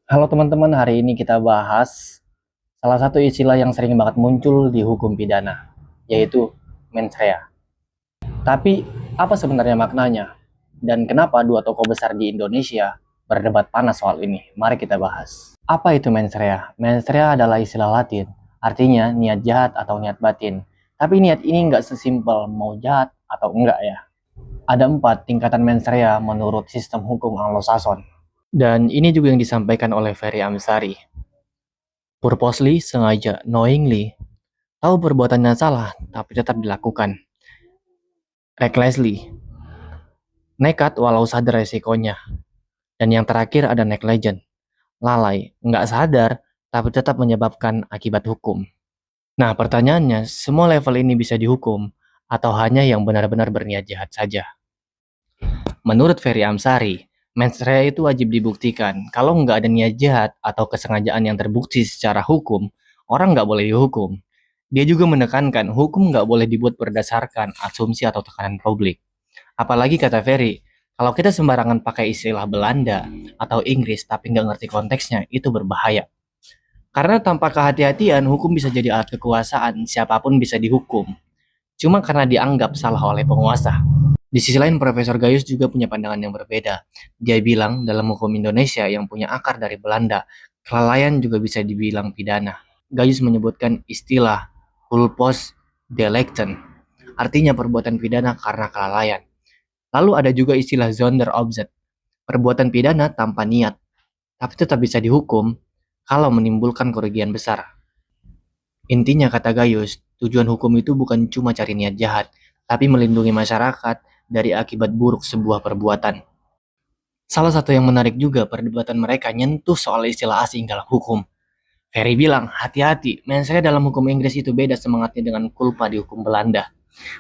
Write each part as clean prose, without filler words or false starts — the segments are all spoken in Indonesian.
Halo teman-teman, hari ini kita bahas salah satu istilah yang sering banget muncul di hukum pidana, yaitu mens rea. Tapi, apa sebenarnya maknanya? Dan kenapa dua tokoh besar di Indonesia berdebat panas soal ini? Mari kita bahas. Apa itu mens rea? Mens rea adalah istilah Latin, artinya niat jahat atau niat batin. Tapi niat ini nggak sesimpel mau jahat atau enggak ya. Ada 4 tingkatan mens rea menurut sistem hukum Anglo-Saxon. Dan ini juga yang disampaikan oleh Ferry Amsari. Purposely, sengaja, knowingly, tahu perbuatannya salah, tapi tetap dilakukan. Recklessly, nekat walau sadar resikonya. Dan yang terakhir ada negligent, lalai, nggak sadar, tapi tetap menyebabkan akibat hukum. Nah, pertanyaannya, semua level ini bisa dihukum, atau hanya yang benar-benar berniat jahat saja? Menurut Ferry Amsari, mens rea itu wajib dibuktikan. Kalau nggak ada niat jahat atau kesengajaan yang terbukti secara hukum, orang nggak boleh dihukum. Dia juga menekankan hukum nggak boleh dibuat berdasarkan asumsi atau tekanan publik. Apalagi kata Ferry, kalau kita sembarangan pakai istilah Belanda atau Inggris tapi nggak ngerti konteksnya, itu berbahaya. Karena tanpa kehati-hatian, hukum bisa jadi alat kekuasaan, siapapun bisa dihukum. Cuma karena dianggap salah oleh penguasa. Di sisi lain, Profesor Gayus juga punya pandangan yang berbeda. Dia bilang dalam hukum Indonesia yang punya akar dari Belanda, kelalaian juga bisa dibilang pidana. Gayus menyebutkan istilah culpos delicten, artinya perbuatan pidana karena kelalaian. Lalu ada juga istilah zonder objet, perbuatan pidana tanpa niat, tapi tetap bisa dihukum kalau menimbulkan kerugian besar. Intinya kata Gayus, tujuan hukum itu bukan cuma cari niat jahat, tapi melindungi masyarakat dari akibat buruk sebuah perbuatan. Salah satu yang menarik juga perdebatan mereka nyentuh soal istilah asing dalam hukum. Ferry bilang, hati-hati, mens rea dalam hukum Inggris itu beda semangatnya dengan culpa di hukum Belanda.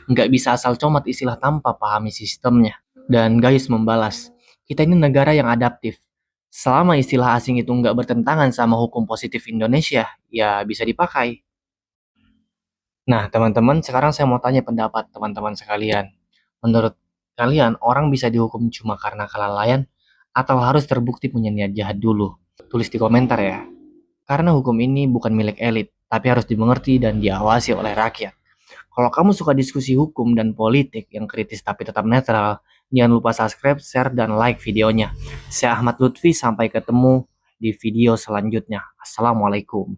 Nggak bisa asal comot istilah tanpa pahami sistemnya. Dan Gayus membalas, kita ini negara yang adaptif. Selama istilah asing itu nggak bertentangan sama hukum positif Indonesia, ya bisa dipakai. Nah, teman-teman, sekarang saya mau tanya pendapat teman-teman sekalian. Menurut kalian, orang bisa dihukum cuma karena kelalaian atau harus terbukti punya niat jahat dulu? Tulis di komentar ya. Karena hukum ini bukan milik elit, tapi harus dimengerti dan diawasi oleh rakyat. Kalau kamu suka diskusi hukum dan politik yang kritis tapi tetap netral, jangan lupa subscribe, share, dan like videonya. Saya Ahmad Lutfi, sampai ketemu di video selanjutnya. Assalamualaikum.